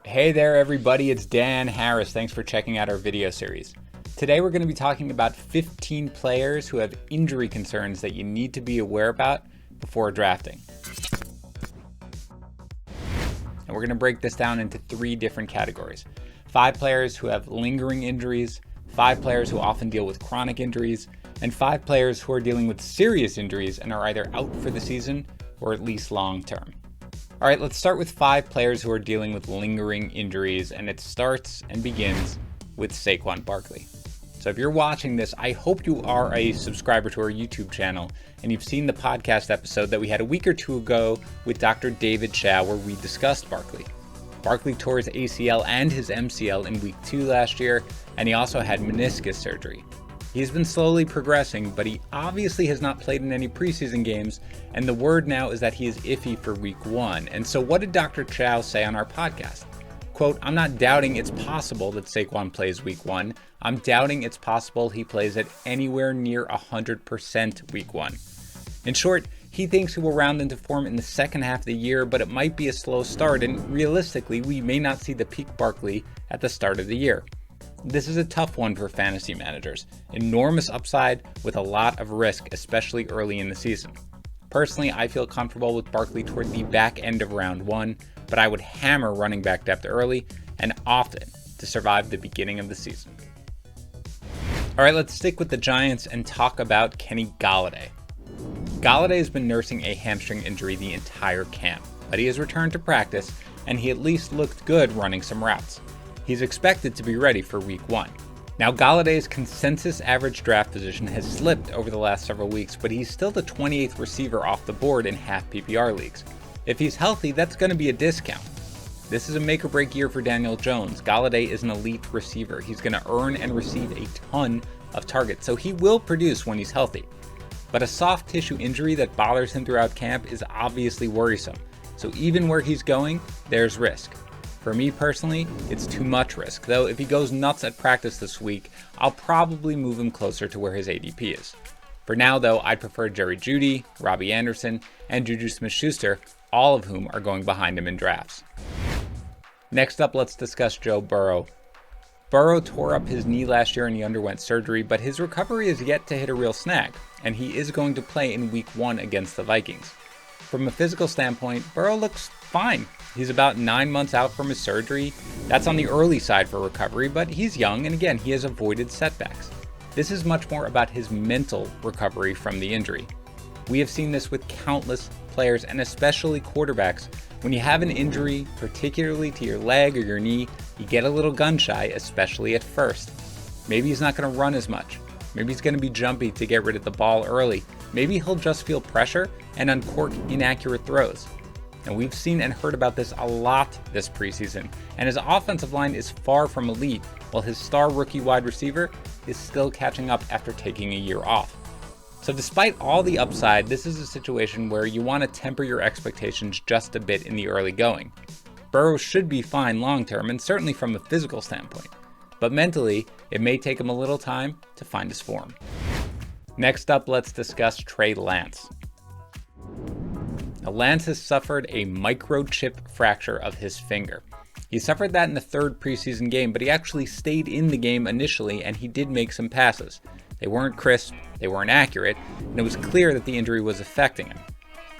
Hey there everybody, it's Dan Harris. Thanks for checking out our video series. Today we're going to be talking about 15 players who have injury concerns that you need to be aware about before drafting. And we're going to break this down into 3 different categories. 5 players who have lingering injuries, 5 players who often deal with chronic injuries, and 5 players who are dealing with serious injuries and are either out for the season or at least long term. All right, let's start with 5 players who are dealing with lingering injuries, and it starts and begins with Saquon Barkley. So if you're watching this, I hope you are a subscriber to our YouTube channel, and you've seen the podcast episode that we had a week or 2 ago with Dr. David Chow where we discussed Barkley. Barkley tore his ACL and his MCL in week 2 last year, and he also had meniscus surgery. He's been slowly progressing, but he obviously has not played in any preseason games, and the word now is that he is iffy for week 1. And so what did Dr. Chow say on our podcast? Quote, "I'm not doubting it's possible that Saquon plays week 1. I'm doubting it's possible he plays at anywhere near 100% week 1. In short, he thinks he will round into form in the second half of the year, but it might be a slow start, and realistically, we may not see the peak Barkley at the start of the year. This is a tough one for fantasy managers. Enormous upside with a lot of risk, especially early in the season. Personally, I feel comfortable with Barkley toward the back end of round 1, but I would hammer running back depth early and often to survive the beginning of the season." All right, let's stick with the Giants and talk about Kenny Golladay. Golladay has been nursing a hamstring injury the entire camp, but he has returned to practice and he at least looked good running some routes. He's expected to be ready for week 1. Now, Galladay's consensus average draft position has slipped over the last several weeks, but he's still the 28th receiver off the board in half PPR leagues. If he's healthy, that's going to be a discount. This is a make or break year for Daniel Jones. Golladay is an elite receiver. He's going to earn and receive a ton of targets, so he will produce when he's healthy. But a soft tissue injury that bothers him throughout camp is obviously worrisome. So even where he's going, there's risk. For me personally, it's too much risk, though if he goes nuts at practice this week, I'll probably move him closer to where his ADP is. For now though, I'd prefer Jerry Jeudy, Robbie Anderson, and Juju Smith-Schuster, all of whom are going behind him in drafts. Next up, let's discuss Joe Burrow. Burrow tore up his knee last year and he underwent surgery, but his recovery is yet to hit a real snag, and he is going to play in week 1 against the Vikings. From a physical standpoint, Burrow looks fine. He's about 9 months out from his surgery. That's on the early side for recovery, but he's young, and again, he has avoided setbacks. This is much more about his mental recovery from the injury. We have seen this with countless players, and especially quarterbacks. When you have an injury, particularly to your leg or your knee, you get a little gun shy, especially at first. Maybe he's not going to run as much. Maybe he's going to be jumpy to get rid of the ball early. Maybe he'll just feel pressure and uncork inaccurate throws. And we've seen and heard about this a lot this preseason, and his offensive line is far from elite, while his star rookie wide receiver is still catching up after taking a year off. So despite all the upside, this is a situation where you want to temper your expectations just a bit in the early going. Burrow should be fine long term, and certainly from a physical standpoint, but mentally, it may take him a little time to find his form. Next up, let's discuss Trey Lance. Now, Lance has suffered a microchip fracture of his finger. He suffered that in the 3rd preseason game, but he actually stayed in the game initially and he did make some passes. They weren't crisp, they weren't accurate, and it was clear that the injury was affecting him.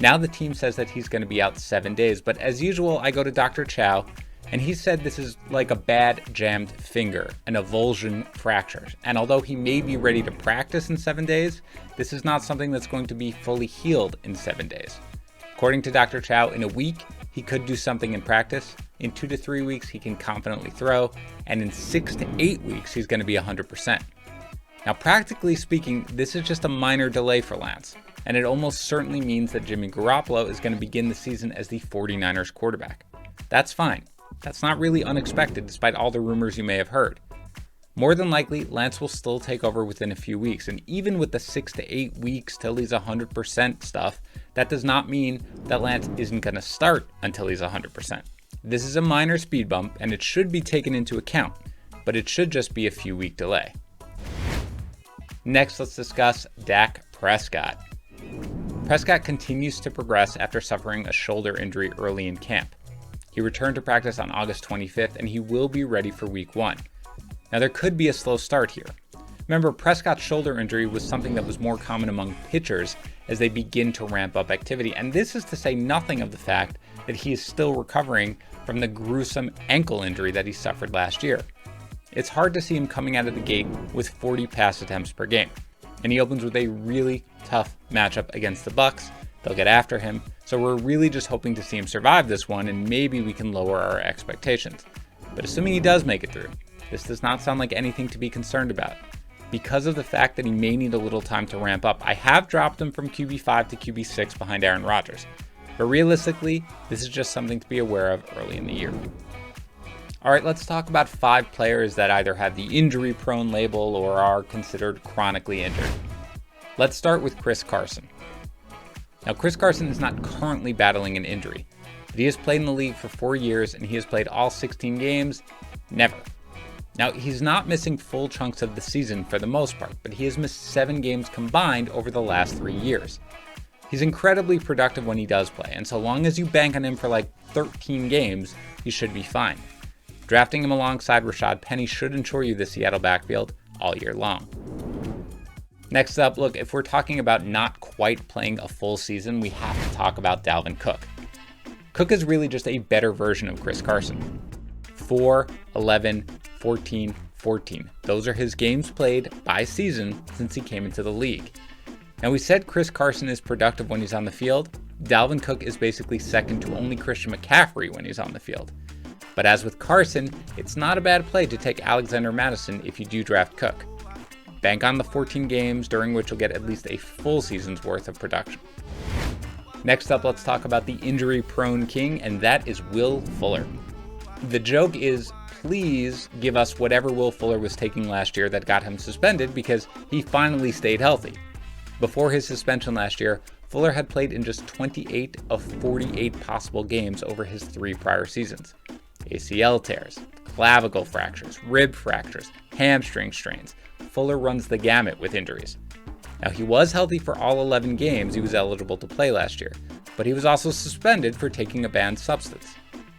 Now the team says that he's going to be out 7 days, but as usual, I go to Dr. Chow, and he said this is like a bad jammed finger, an avulsion fracture. And although he may be ready to practice in 7 days, this is not something that's going to be fully healed in 7 days. According to Dr. Chow, in a week, he could do something in practice. In 2 to 3 weeks, he can confidently throw. And in 6 to 8 weeks, he's going to be 100%. Now, practically speaking, this is just a minor delay for Lance. And it almost certainly means that Jimmy Garoppolo is going to begin the season as the 49ers quarterback. That's fine. That's not really unexpected despite all the rumors you may have heard. More than likely, Lance will still take over within a few weeks, and even with the 6 to 8 weeks till he's 100% stuff, that does not mean that Lance isn't going to start until he's 100%. This is a minor speed bump, and it should be taken into account, but it should just be a few week delay. Next, let's discuss Dak Prescott. Prescott continues to progress after suffering a shoulder injury early in camp. He returned to practice on August 25th, and he will be ready for Week 1. Now, there could be a slow start here. Remember, Prescott's shoulder injury was something that was more common among pitchers as they begin to ramp up activity, and this is to say nothing of the fact that he is still recovering from the gruesome ankle injury that he suffered last year. It's hard to see him coming out of the gate with 40 pass attempts per game, and he opens with a really tough matchup against the Bucks. They'll get after him, so we're really just hoping to see him survive this one, and maybe we can lower our expectations. But assuming he does make it through, this does not sound like anything to be concerned about. Because of the fact that he may need a little time to ramp up, I have dropped him from QB5 to QB6 behind Aaron Rodgers. But realistically, this is just something to be aware of early in the year. All right, let's talk about 5 players that either have the injury-prone label or are considered chronically injured. Let's start with Chris Carson. Now, Chris Carson is not currently battling an injury, but he has played in the league for 4 years and he has played all 16 games. Never. Now, he's not missing full chunks of the season for the most part, but he has missed 7 games combined over the last 3 years. He's incredibly productive when he does play, and so long as you bank on him for like 13 games, you should be fine. Drafting him alongside Rashad Penny should ensure you the Seattle backfield all year long. Next up, look, if we're talking about not quite playing a full season, we have to talk about Dalvin Cook. Cook is really just a better version of Chris Carson. 4, 11, 14, 14. Those are his games played by season since he came into the league. Now, we said Chris Carson is productive when he's on the field. Dalvin Cook is basically second to only Christian McCaffrey when he's on the field. But as with Carson, it's not a bad play to take Alexander Mattison if you do draft Cook. Bank on the 14 games during which you'll get at least a full season's worth of production. Next up, let's talk about the injury-prone king, and that is Will Fuller. The joke is, please give us whatever Will Fuller was taking last year that got him suspended because he finally stayed healthy. Before his suspension last year, Fuller had played in just 28 of 48 possible games over his 3 prior seasons. ACL tears, clavicle fractures, rib fractures, hamstring strains. Fuller runs the gamut with injuries. Now, he was healthy for all 11 games he was eligible to play last year, but he was also suspended for taking a banned substance.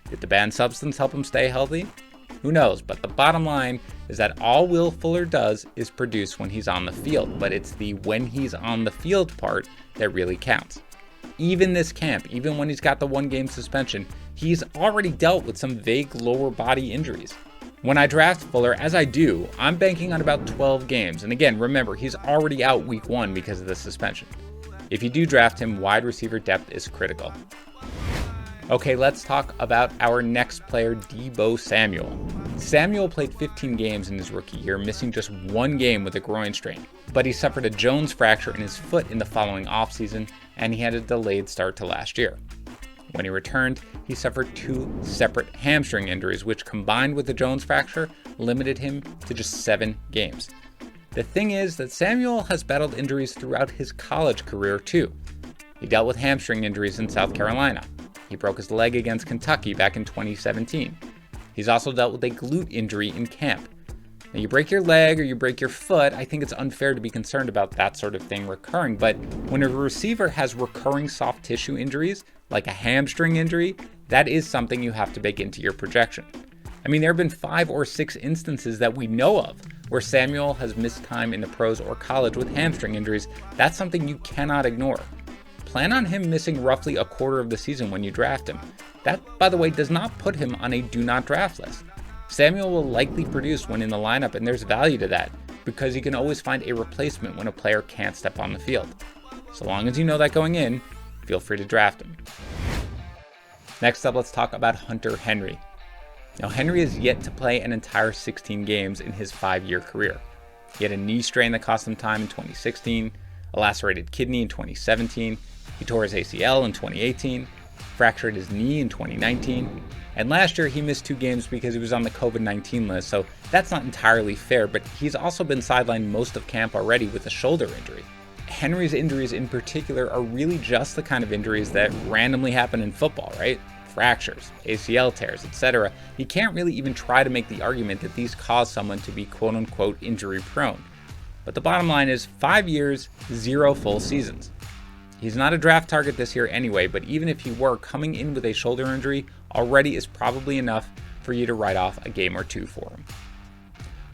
Did the banned substance help him stay healthy? Who knows, but the bottom line is that all Will Fuller does is produce when he's on the field, but it's the when he's on the field part that really counts. Even this camp, even when he's got the 1-game suspension, he's already dealt with some vague lower body injuries. When I draft Fuller, as I do, I'm banking on about 12 games, and again, remember, he's already out week 1 because of the suspension. If you do draft him, wide receiver depth is critical. Okay, let's talk about our next player, Deebo Samuel. Samuel played 15 games in his rookie year, missing just 1 game with a groin strain. But he suffered a Jones fracture in his foot in the following offseason, and he had a delayed start to last year. When he returned, he suffered 2 separate hamstring injuries, which combined with the Jones fracture, limited him to just 7 games. The thing is that Samuel has battled injuries throughout his college career too. He dealt with hamstring injuries in South Carolina. He broke his leg against Kentucky back in 2017. He's also dealt with a glute injury in camp. Now, you break your leg or you break your foot, I think it's unfair to be concerned about that sort of thing recurring, but when a receiver has recurring soft tissue injuries, like a hamstring injury, that is something you have to bake into your projection. I mean, there have been 5 or 6 instances that we know of where Samuel has missed time in the pros or college with hamstring injuries. That's something you cannot ignore. Plan on him missing roughly a quarter of the season when you draft him. That, by the way, does not put him on a do not draft list. Samuel will likely produce when in the lineup, and there's value to that because you can always find a replacement when a player can't step on the field. So long as you know that going in, feel free to draft him. Next up, let's talk about Hunter Henry. Now, Henry is yet to play an entire 16 games in his 5-year career. He had a knee strain that cost him time in 2016, a lacerated kidney in 2017, he tore his ACL in 2018, fractured his knee in 2019, and last year he missed 2 games because he was on the COVID-19 list, so that's not entirely fair, but he's also been sidelined most of camp already with a shoulder injury. Henry's injuries in particular are really just the kind of injuries that randomly happen in football, right? Fractures, ACL tears, etc. You can't really even try to make the argument that these cause someone to be quote-unquote injury prone. But the bottom line is 5 years, 0 full seasons. He's not a draft target this year anyway, but even if he were, coming in with a shoulder injury already is probably enough for you to write off a game or two for him.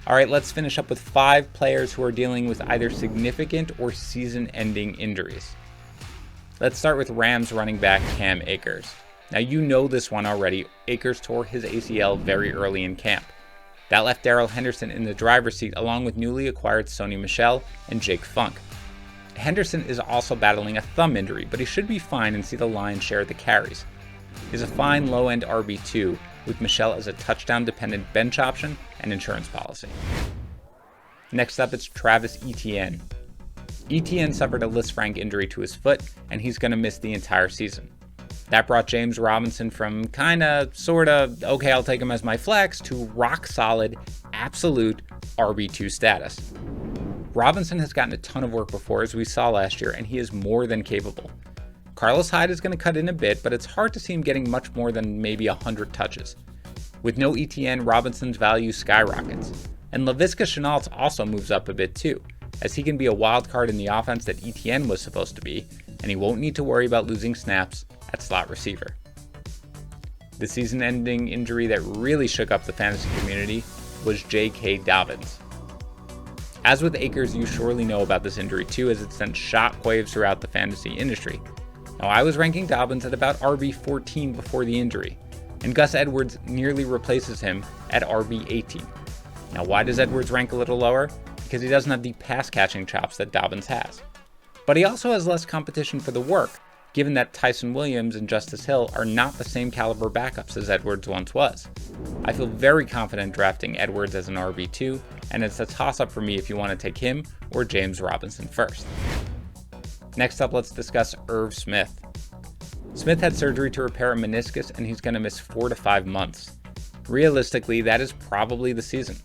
All right, let's finish up with 5 players who are dealing with either significant or season-ending injuries. Let's start with Rams running back Cam Akers. Now you know this one already. Akers tore his ACL very early in camp. That left Darrell Henderson in the driver's seat along with newly acquired Sony Michel and Jake Funk. Henderson is also battling a thumb injury, but he should be fine and see the Lions share the carries. He's a fine low-end RB2 with Michel as a touchdown-dependent bench option and insurance policy. Next up, it's Travis Etienne. Etienne suffered a Lisfranc injury to his foot, and he's going to miss the entire season. That brought James Robinson from okay, I'll take him as my flex, to rock-solid, absolute RB2 status. Robinson has gotten a ton of work before, as we saw last year, and he is more than capable. Carlos Hyde is going to cut in a bit, but it's hard to see him getting much more than maybe 100 touches. With no ETN, Robinson's value skyrockets. And Laviska Shenault also moves up a bit too, as he can be a wild card in the offense that ETN was supposed to be, and he won't need to worry about losing snaps at slot receiver. The season-ending injury that really shook up the fantasy community was J.K. Dobbins. As with Akers, you surely know about this injury too, as it sent shockwaves throughout the fantasy industry. Now, I was ranking Dobbins at about RB14 before the injury, and Gus Edwards nearly replaces him at RB18. Now, why does Edwards rank a little lower? Because he doesn't have the pass-catching chops that Dobbins has. But he also has less competition for the work, given that Tyson Williams and Justice Hill are not the same caliber backups as Edwards once was. I feel very confident drafting Edwards as an RB2, and it's a toss-up for me if you want to take him or James Robinson first. Next up, let's discuss Irv Smith. Smith had surgery to repair a meniscus, and he's going to miss 4 to 5 months. Realistically, that is probably the season.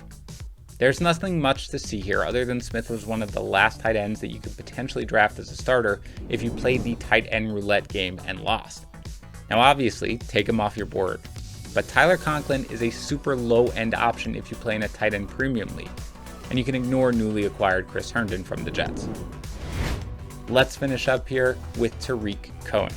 There's nothing much to see here other than Smith was one of the last tight ends that you could potentially draft as a starter if you played the tight end roulette game and lost. Now obviously, take him off your board, but Tyler Conklin is a super low-end option if you play in a tight end premium league, and you can ignore newly acquired Chris Herndon from the Jets. Let's finish up here with Tariq Cohen.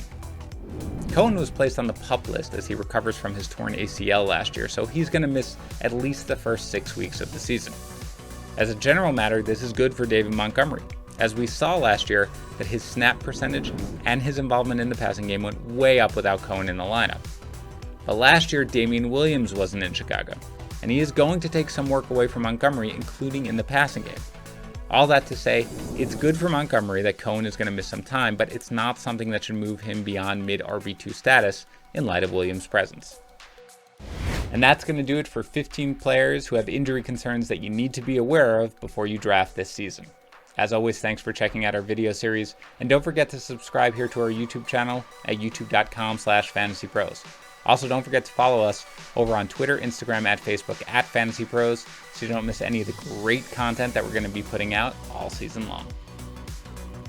Cohen was placed on the PUP list as he recovers from his torn ACL last year, so he's going to miss at least the first 6 weeks of the season. As a general matter, this is good for David Montgomery, as we saw last year that his snap percentage and his involvement in the passing game went way up without Cohen in the lineup. But last year, Damian Williams wasn't in Chicago, and he is going to take some work away from Montgomery, including in the passing game. All that to say, it's good for Montgomery that Cohen is going to miss some time, but it's not something that should move him beyond mid-RB2 status in light of Williams' presence. And that's going to do it for 15 players who have injury concerns that you need to be aware of before you draft this season. As always, thanks for checking out our video series, and don't forget to subscribe here to our YouTube channel at youtube.com/fantasypros. Also, don't forget to follow us over on Twitter, Instagram, and Facebook at FantasyPros so you don't miss any of the great content that we're going to be putting out all season long.